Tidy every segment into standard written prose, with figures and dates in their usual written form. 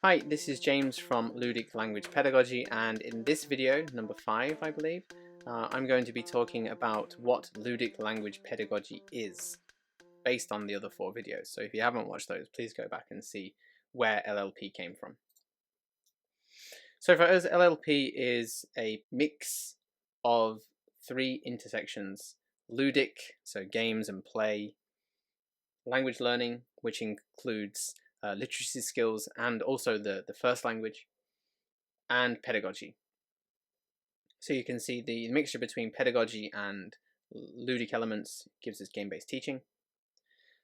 Hi, this is James from Ludic Language Pedagogy, and in this video, number 5 I believe, I'm going to be talking about what Ludic Language Pedagogy is, based on the other 4 videos. So if you haven't watched those, please go back and see where LLP came from. So for us, LLP is a mix of 3 intersections: ludic, so games and play; language learning, which includes literacy skills and also the first language; and pedagogy. So you can see the mixture between pedagogy and ludic elements gives us game-based teaching.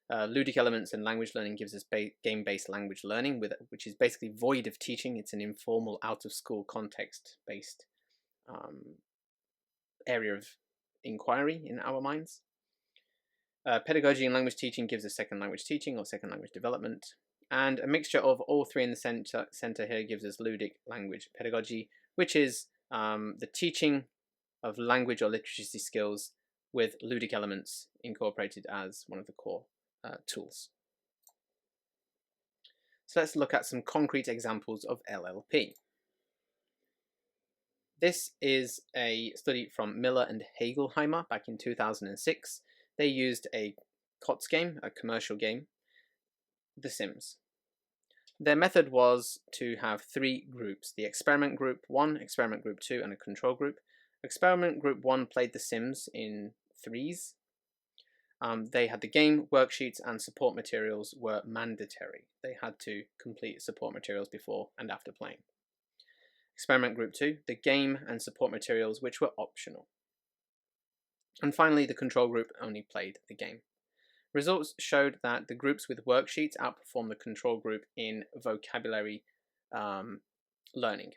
Ludic elements and language learning gives us game-based language learning, which is basically void of teaching. It's an informal, out-of-school context-based area of inquiry in our minds. Pedagogy and language teaching gives us second language teaching or second language development. And a mixture of all 3 in the center here gives us ludic language pedagogy, which is the teaching of language or literacy skills with ludic elements incorporated as one of the core tools. So let's look at some concrete examples of LLP. This is a study from Miller and Hegelheimer back in 2006. They used a COTS game, a commercial game, The Sims. Their method was to have 3 groups: the experiment group 1, experiment group 2, and a control group. Experiment group 1 played The Sims in threes. They had the game, worksheets, and support materials were mandatory. They had to complete support materials before and after playing. Experiment group 2, the game and support materials, which were optional. And finally, the control group only played the game. Results showed that the groups with worksheets outperformed the control group in vocabulary learning.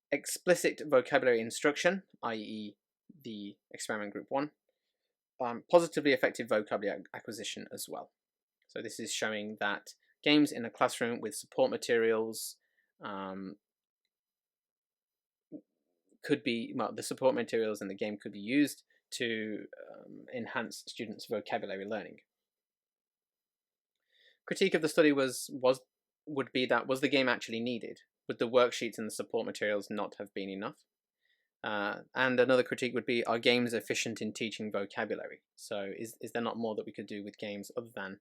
Explicit vocabulary instruction, i.e. the experiment group 1, positively affected vocabulary acquisition as well. So this is showing that games in a classroom with support materials could be, well, the support materials in the game could be used to enhance students' vocabulary learning. Critique of the study would be that, was the game actually needed? Would the worksheets and the support materials not have been enough? And another critique would be, are games efficient in teaching vocabulary? So is there not more that we could do with games other than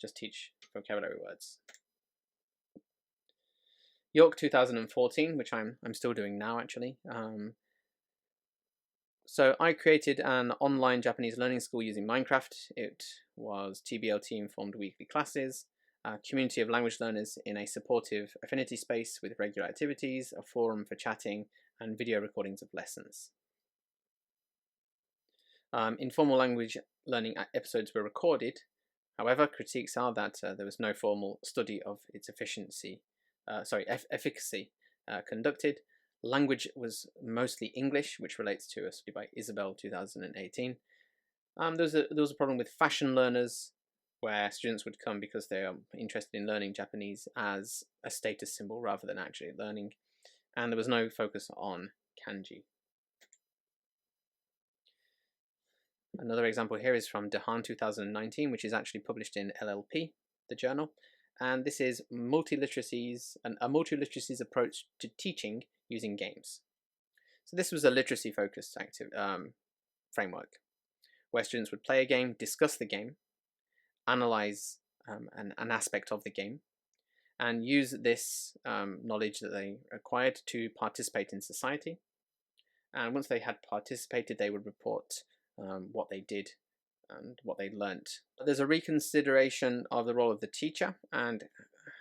just teach vocabulary words? York 2014, which I'm still doing now actually. So I created an online Japanese learning school using Minecraft. It was TBLT informed weekly classes, a community of language learners in a supportive affinity space with regular activities, a forum for chatting, and video recordings of lessons. Informal language learning episodes were recorded. However, critiques are that there was no formal study of its efficacy conducted. Language was mostly English, which relates to a study by Isabel 2018. There was a problem with fashion learners, where students would come because they are interested in learning Japanese as a status symbol rather than actually learning. And there was no focus on kanji. Another example here is from deHaan 2019, which is actually published in LLP, the journal. And this is a multiliteracies approach to teaching using games. So this was a literacy-focused framework, where students would play a game, discuss the game, analyze an aspect of the game, and use this knowledge that they acquired to participate in society. And once they had participated, they would report what they did and what they learnt. There's a reconsideration of the role of the teacher and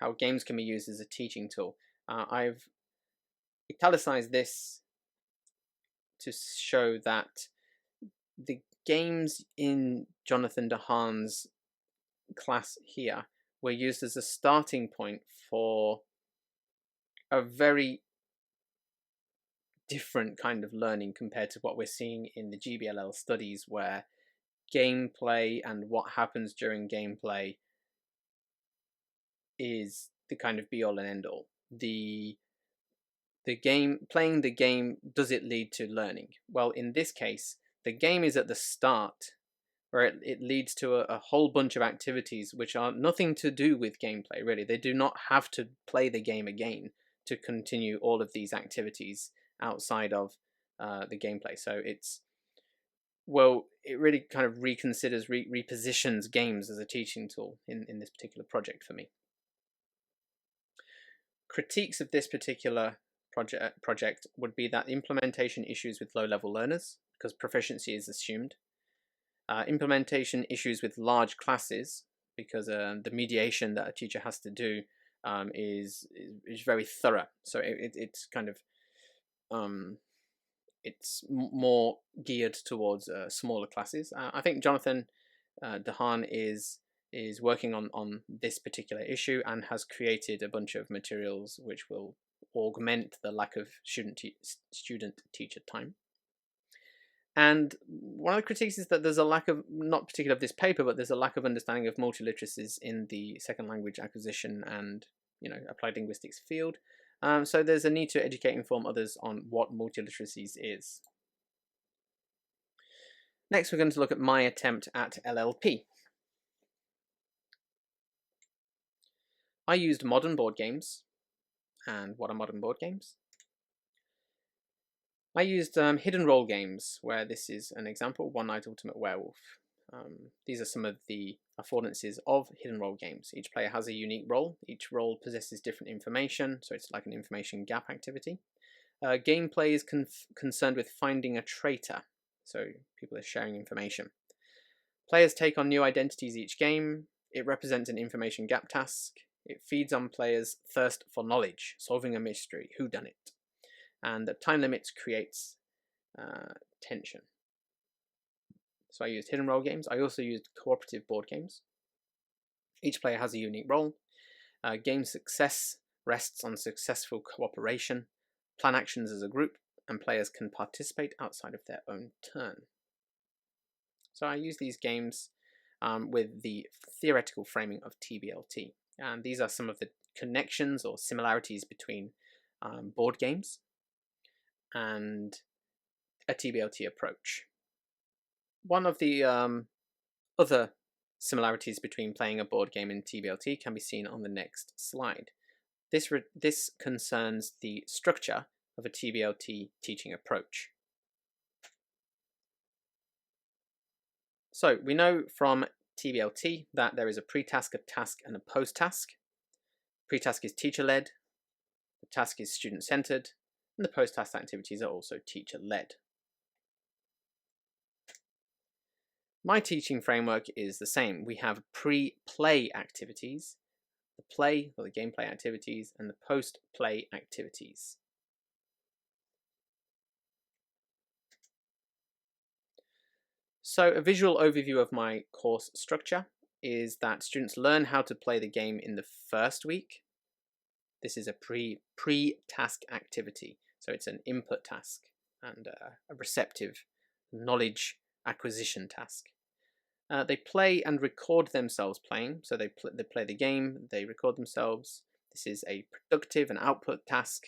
how games can be used as a teaching tool. I've italicized this to show that the games in Jonathan deHaan's class here were used as a starting point for a very different kind of learning compared to what we're seeing in the GBLL studies, where gameplay and what happens during gameplay is the kind of be-all and end-all. Playing the game, does it lead to learning? Well, in this case, the game is at the start where it leads to a whole bunch of activities which are nothing to do with gameplay, really. They do not have to play the game again to continue all of these activities outside of the gameplay. So it really kind of reconsiders, repositions games as a teaching tool in this particular project for me. Critiques of this particular project would be that implementation issues with low-level learners, because proficiency is assumed. Implementation issues with large classes, because the mediation that a teacher has to do is very thorough. So it's kind of it's more geared towards smaller classes. I think Jonathan deHaan is working on this particular issue and has created a bunch of materials which will augment the lack of student-teacher time. And one of the critiques is that there's a lack of, not particularly of this paper, but there's a lack of understanding of multiliteracies in the second language acquisition and applied linguistics field. So there's a need to educate and inform others on what multiliteracies is. Next, we're going to look at my attempt at LLP. I used modern board games. And what are modern board games? I used hidden role games, where this is an example, One Night Ultimate Werewolf. These are some of the affordances of hidden role games. Each player has a unique role. Each role possesses different information, so it's like an information gap activity. Gameplay is concerned with finding a traitor, so people are sharing information. Players take on new identities each game. It represents an information gap task. It feeds on players' thirst for knowledge, solving a mystery, whodunit. And the time limits creates tension. So I used hidden role games. I also used cooperative board games. Each player has a unique role. Game success rests on successful cooperation. Plan actions as a group, and players can participate outside of their own turn. So I use these games with the theoretical framing of TBLT. And these are some of the connections or similarities between board games and a TBLT approach. One of the other similarities between playing a board game and TBLT can be seen on the next slide. This concerns the structure of a TBLT teaching approach. So we know from TBLT that there is a pre-task, a task, and a post-task. Pre-task is teacher-led, the task is student-centered, and the post-task activities are also teacher-led. My teaching framework is the same. We have pre-play activities, the play or the gameplay activities, and the post-play activities. So a visual overview of my course structure is that students learn how to play the game in the first week. This is a pre-task activity. So it's an input task and a receptive knowledge acquisition task. They play and record themselves playing. So they play the game, they record themselves. This is a productive and output task.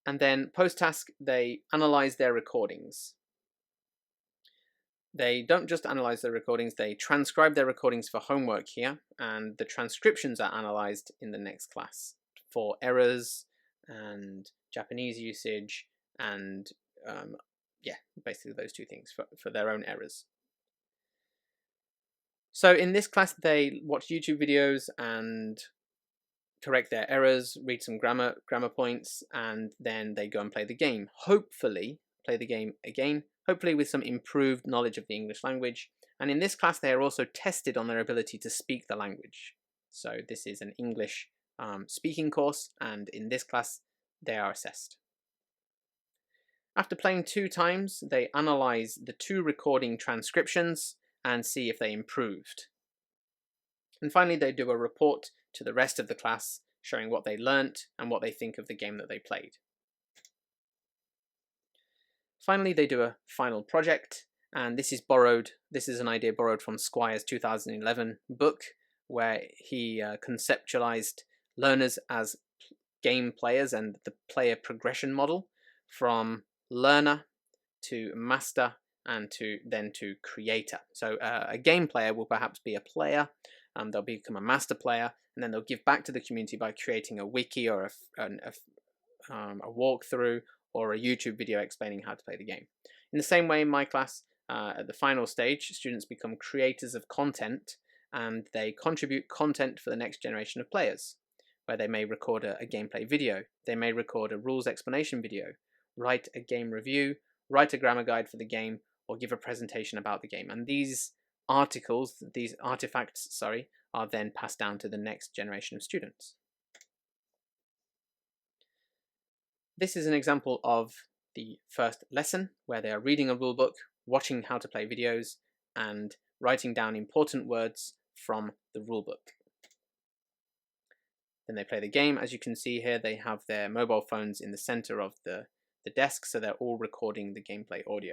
And then post-task, they analyze their recordings. They don't just analyze their recordings, they transcribe their recordings for homework here, and the transcriptions are analyzed in the next class for errors and Japanese usage and basically those two things for their own errors. So in this class they watch YouTube videos and correct their errors, read some grammar points, and then they go and play the game. Hopefully play the game again, hopefully with some improved knowledge of the English language. And in this class they are also tested on their ability to speak the language. So this is an English speaking course, and in this class they are assessed. After playing 2 times, they analyze the 2 recording transcriptions and see if they improved. And finally they do a report to the rest of the class showing what they learnt and what they think of the game that they played. Finally they do a final project, and this is an idea borrowed from Squire's 2011 book, where he conceptualized learners as game players and the player progression model from learner to master and then to creator. So a game player will perhaps be a player, they'll become a master player, and then they'll give back to the community by creating a wiki or a walkthrough or a YouTube video explaining how to play the game. In the same way, in my class, at the final stage, students become creators of content, and they contribute content for the next generation of players, where they may record a gameplay video, they may record a rules explanation video, write a game review, write a grammar guide for the game, or give a presentation about the game. And these artifacts, are then passed down to the next generation of students. This is an example of the first lesson, where they are reading a rulebook, watching how to play videos, and writing down important words from the rulebook. Then they play the game. As you can see here, they have their mobile phones in the center of the desk, so they're all recording the gameplay audio.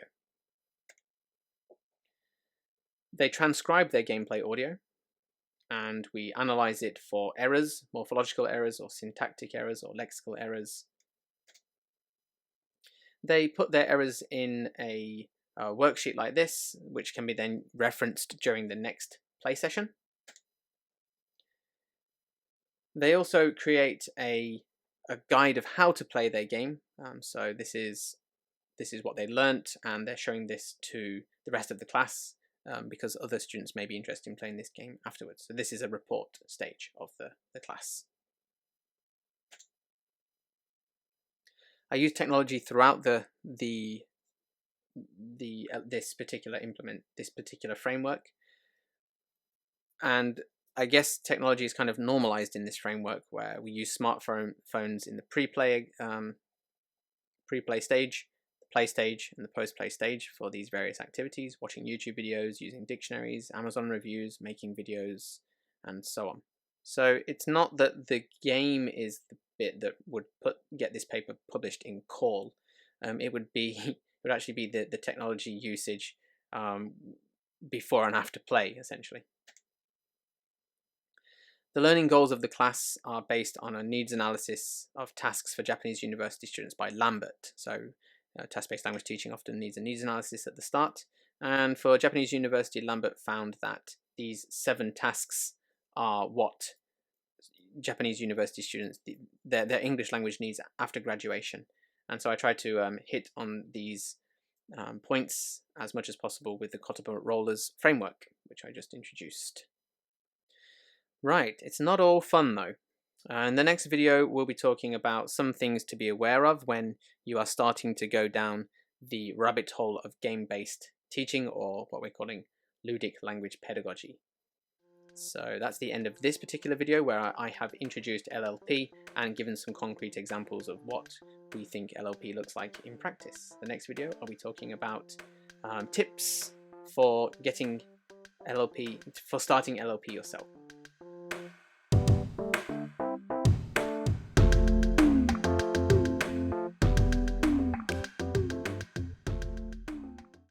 They transcribe their gameplay audio, and we analyze it for errors, morphological errors, or syntactic errors, or lexical errors. They put their errors in a worksheet like this, which can be then referenced during the next play session. They also create a guide of how to play their game. So this is what they learnt, and they're showing this to the rest of the class because other students may be interested in playing this game afterwards. So this is a report stage of the class. I use technology throughout this particular framework, and I guess technology is kind of normalized in this framework, where we use smartphones in the pre-play stage, the play stage, and the post-play stage for these various activities, watching YouTube videos, using dictionaries, Amazon reviews, making videos, and so on. So it's not that the game is the bit that would get this paper published in call. It would actually be the technology usage before and after play, essentially. The learning goals of the class are based on a needs analysis of tasks for Japanese university students by Lambert. So task-based language teaching often needs a needs analysis at the start. And for Japanese university, Lambert found that these 7 tasks are what Japanese university students, their English language needs after graduation. And so I try to hit on these points as much as possible with the Kotoba Rollers framework, which I just introduced. Right, it's not all fun though. In the next video, we'll be talking about some things to be aware of when you are starting to go down the rabbit hole of game-based teaching, or what we're calling Ludic language pedagogy. So that's the end of this particular video, where I have introduced LLP and given some concrete examples of what we think LLP looks like in practice. The next video, I'll be talking about tips for getting LLP, for starting LLP yourself.